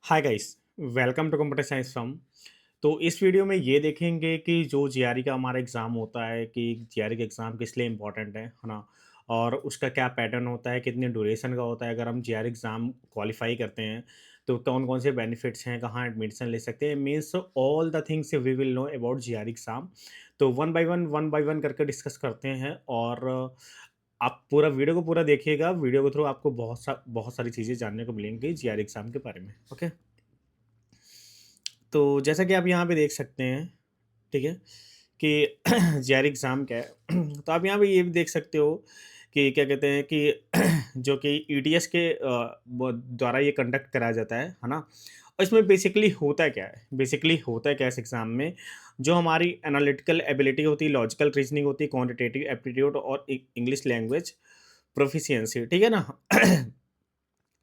Hi guys, welcome to computer science from. तो इस video में ये देखेंगे कि जो जीआरई का हमारा एग्ज़ाम होता है कि जीआरई का एग्ज़ाम किस लिए इम्पोर्टेंट है ना? और उसका क्या पैटर्न होता है, कितने ड्यूरेशन का होता है, अगर हम जीआरई एग्ज़ाम क्वालिफाई करते हैं तो कौन-कौन से बेनिफिट्स हैं, कहाँ एडमिशन ले सकते हैं, means all the things we will know about GRE exam. तो वन बाय वन करके डिस्कस करते हैं और आप पूरा वीडियो को पूरा देखिएगा। वीडियो के थ्रू आपको बहुत सारी चीज़ें जानने को मिलेंगी जीआरई एग्ज़ाम के बारे में। ओके? तो जैसा कि आप यहाँ पे देख सकते हैं, ठीक है, कि जेआरई एग्ज़ाम क्या है। तो आप यहाँ पे ये भी देख सकते हो कि क्या कहते हैं कि जो कि ईटीएस के द्वारा ये कंडक्ट कराया जाता है ना? और इसमें बेसिकली होता क्या है? बेसिकली होता क्या है इस एग्ज़ाम में, जो हमारी एनालिटिकल एबिलिटी होती है, लॉजिकल रीज़निंग होती है, क्वांटिटेटिव एप्टीट्यूड और इंग्लिश लैंग्वेज प्रोफिशिएंसी, ठीक है ना?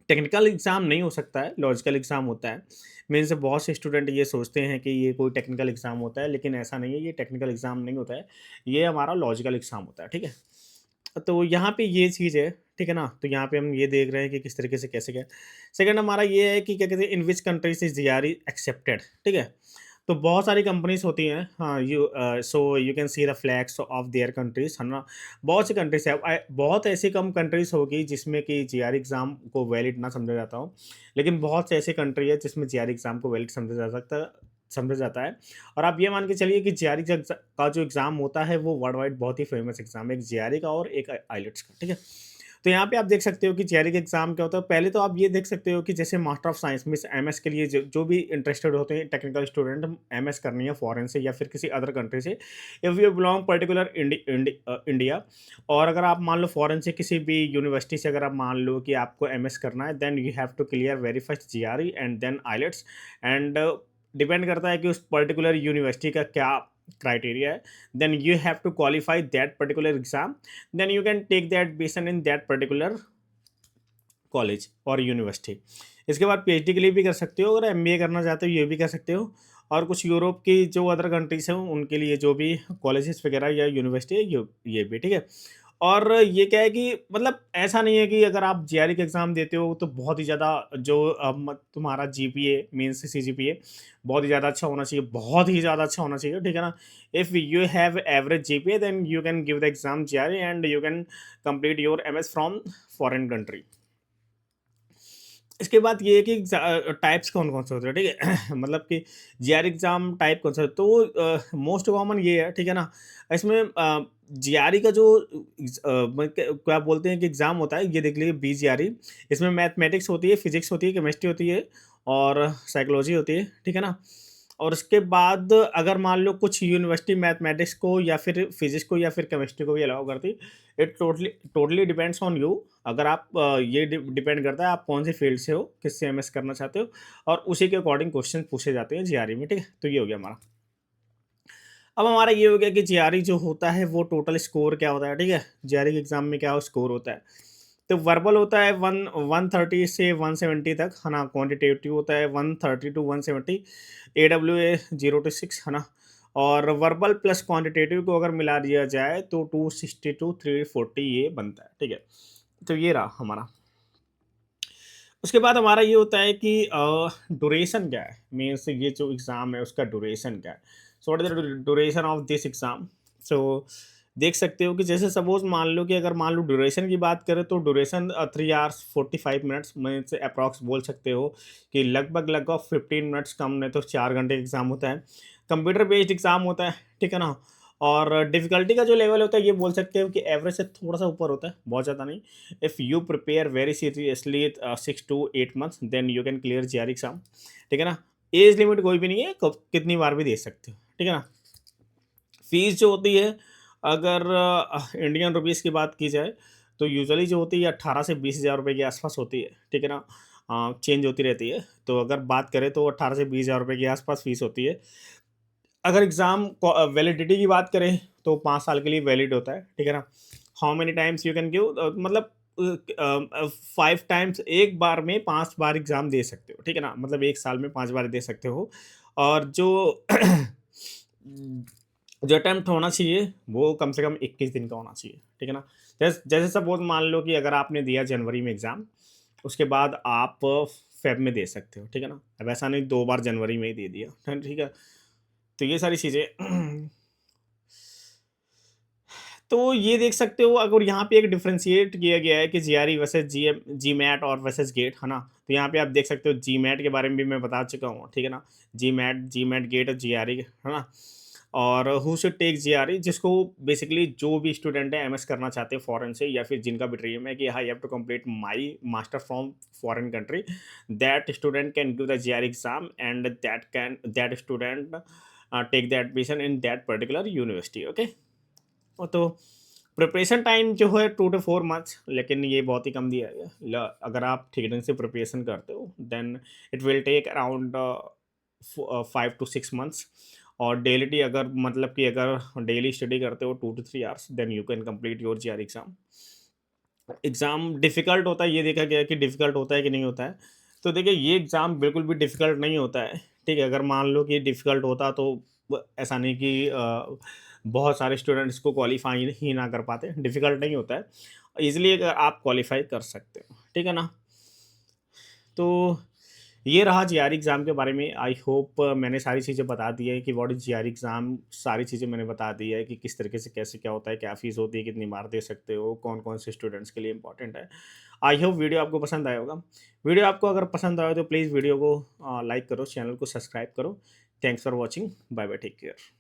टेक्निकल एग्ज़ाम नहीं हो सकता है, लॉजिकल एग्ज़ाम होता है। मीन्स बहुत से स्टूडेंट ये सोचते हैं कि ये कोई टेक्निकल एग्ज़ाम होता है, लेकिन ऐसा नहीं है, ये टेक्निकल एग्ज़ाम नहीं होता है, ये हमारा लॉजिकल एग्ज़ाम होता है, ठीक है? तो यहाँ पे ये चीज़ है, ठीक है ना? तो यहाँ पे हम ये देख रहे हैं कि किस तरीके से कैसे क्या सेकंड हमारा ये है कि क्या कहते हैं, इन विच कंट्रीज़ इज़ जीआरई एक्सेप्टेड, ठीक है? तो बहुत सारी कंपनीज़ होती हैं, हाँ, so you can see the flags of their countries, है ना? बहुत सी कंट्रीज़ है, बहुत ऐसी कम कंट्रीज़ होगी जिसमें कि जीआरई एग्ज़ाम को वैलिड ना समझा जाता हो, लेकिन बहुत से ऐसी कंट्री है जिसमें जीआरई एग्ज़ाम को वैलिड समझा जाता है। और आप ये मान के चलिए कि जीआरई का जो एग्ज़ाम होता है वो वर्ल्ड वाइड बहुत ही फेमस एग्ज़ाम है, एक जीआरई का और एक आइलेट्स का, ठीक है? तो यहाँ पे आप देख सकते हो कि जीआरई का एग्ज़ाम क्या होता है। पहले तो आप ये देख सकते हो कि जैसे master of science means MS के लिए जो जो भी इंटरेस्टेड होते हैं टेक्निकल स्टूडेंट, एमएस करनी है फॉरेन से या फिर किसी अदर कंट्री से, if you belong particular India, और अगर आप मान लो फॉरेन से किसी भी यूनिवर्सिटी से अगर आप मान लो कि आपको एमएस करना है, then you have to clear very first GRE and then IELTS. And depend करता है कि उस पर्टिकुलर यूनिवर्सिटी का क्या क्राइटेरिया है, then you have to qualify that particular exam, then you can take the admission in that particular college और university. इसके बाद पीएचडी के लिए भी कर सकते हो, अगर एमबीए करना चाहते हो ये भी कर सकते हो, और कुछ यूरोप की जो अदर कंट्रीज़ हैं उनके लिए जो भी कॉलेजेस वगैरह या यूनिवर्सिटी है ये भी, ठीक है। और ये क्या है कि मतलब ऐसा नहीं है कि अगर आप जेआरई का एग्ज़ाम देते हो तो बहुत ही ज़्यादा जो तुम्हारा जीपीए मीन्स सीजीपीए बहुत ही ज़्यादा अच्छा होना चाहिए, बहुत ही ज़्यादा अच्छा होना चाहिए, ठीक है ना? If you have average GPA then you can give the exam GRE and you can complete your MS from foreign country. इसके बाद ये है कि टाइप्स कौन-कौन से होते हैं, ठीक है? मतलब कि जीआरई एग्ज़ाम टाइप कौन सा है? तो मोस्ट कॉमन ये है, ठीक है ना? इसमें जीआरई का जो क्या बोलते हैं कि एग्ज़ाम होता है, ये देख लीजिए बीजीआरई। इसमें मैथमेटिक्स होती है, फिज़िक्स होती है, केमिस्ट्री होती है और साइकोलॉजी होती है, ठीक है ना? और उसके बाद अगर मान लो कुछ यूनिवर्सिटी मैथमेटिक्स को या फिर फिज़िक्स को या फिर केमिस्ट्री को भी अलाउ करती, it totally totally depends on you. अगर आप ये डिपेंड करता है आप कौन से फील्ड से हो, किससे एमएस करना चाहते हो, और उसी के अकॉर्डिंग क्वेश्चन पूछे जाते हैं जीआरई में, ठीक है? तो ये हो गया हमारा। अब हमारा ये हो गया कि जीआरई जो होता है वो टोटल स्कोर क्या होता है, ठीक है? जीआरई के एग्ज़ाम में क्या स्कोर होता है। तो वर्बल होता है 130 से 170 तक, है ना? क्वांटिटेटिव होता है 130 टू 170, एडब्ल्यूए 0 टू 6, है ना? और वर्बल प्लस क्वांटिटेटिव को अगर मिला दिया जाए तो 260 टू 340 ये बनता है, ठीक है? तो ये रहा हमारा। उसके बाद हमारा ये होता है कि ड्यूरेशन क्या है? मीन्स ये जो एग्ज़ाम है उसका ड्यूरेशन क्या है? So what is the duration of this exam? So देख सकते हो कि जैसे सपोज़ मान लो कि अगर मान लो ड्यूरेशन की बात करें तो ड्यूरेशन 3 आवर्स 45 मिनट्स में से अप्रॉक्स बोल सकते हो कि लगभग 15 मिनट्स कम नहीं तो 4 घंटे एग्ज़ाम होता है। कंप्यूटर बेस्ड एग्ज़ाम होता है, ठीक है ना? और डिफ़िकल्टी का जो लेवल होता है ये बोल सकते हो कि एवरेज से थोड़ा-सा ऊपर होता है, बहुत ज़्यादा नहीं। If you prepare very seriously 6 to 8 months then you can clear GRE exam, ठीक है ना? एज लिमिट कोई भी नहीं है, कितनी बार भी दे सकते हो, ठीक है ना? फीस जो होती है, अगर इंडियन रुपीज़ की बात की जाए तो यूजुअली जो होती है 18 से 20,000 रुपए के आसपास होती है, ठीक है ना? चेंज होती रहती है, तो अगर बात करें तो 18 से 20,000 रुपए के आसपास फीस होती है। अगर एग्ज़ाम को वैलिडिटी की बात करें तो 5 साल के लिए वैलिड होता है, ठीक है ना? How many times you can give, मतलब 5 टाइम्स, एक बार में 5 बार एग्ज़ाम दे सकते हो, ठीक है ना? मतलब 1 साल में 5 बार दे सकते हो। और जो जो अटेम्प्ट होना चाहिए वो कम से कम 21 दिन का होना चाहिए, ठीक है ना? जैसे सपोज़ मान लो कि अगर आपने दिया जनवरी में एग्ज़ाम, उसके बाद आप फ़ेब में दे सकते हो, ठीक है ना? अब ऐसा नहीं 2 बार जनवरी में ही दे दिया, ठीक है? तो ये सारी चीज़ें तो ये देख सकते हो अगर यहाँ पे एक डिफरेंशिएट किया गया है कि जीआरई वर्सेस जीमैट और वर्सेस गेट, है ना? तो यहाँ पे आप देख सकते हो जीमैट के बारे में भी मैं बता चुका हूँ, ठीक है ना? जीमैट गेट और जीआरई, है ना? और हु शुड टेक जीआरई, जिसको बेसिकली जो भी स्टूडेंट है एमएस करना चाहते हैं फॉरेन से, या फिर जिनका भी ड्रीम है कि I have to complete my master from foreign country, that student can give the GRE exam and that student take the admission in that particular university, okay? तो प्रिपरेशन टाइम जो है 2 टू 4 मंथ्स, लेकिन ये बहुत ही कम दिया गया। अगर आप ठीक ढंग से प्रिपरेशन करते हो then it will take around 5 to 6 months. और डेली अगर मतलब कि अगर डेली स्टडी करते हो 2 to 3 hours, then you can complete your GRE exam. Exam difficult होता है, ये देखा गया है कि डिफ़िकल्ट होता है कि नहीं होता है। तो देखिए ये एग्ज़ाम बिल्कुल भी डिफ़िकल्ट नहीं होता है, ठीक है? अगर मान लो कि डिफ़िकल्ट होता तो ऐसा नहीं कि बहुत सारे स्टूडेंट्स को क्वालीफ़ाई ही ना कर पाते, डिफ़िकल्ट नहीं होता है। ईज़िली अगर आप क्वालीफ़ाई कर सकते हो, ठीक है ना? तो ये रहा जीआरई एग्ज़ाम के बारे में। आई होप मैंने सारी चीज़ें बता दी है कि व्हाट इज़ जीआरई एग्ज़ाम, सारी चीज़ें मैंने बता दी है कि किस तरीके से कैसे क्या होता है, क्या फ़ीस होती है, कितनी बार दे सकते हो, कौन-कौन से स्टूडेंट्स के लिए इम्पोर्टेंट है। आई होप वीडियो आपको पसंद आया होगा। वीडियो आपको अगर पसंद आया तो प्लीज़ वीडियो को लाइक करो, चैनल को सब्सक्राइब करो। Thanks for watching. Bye bye, take care.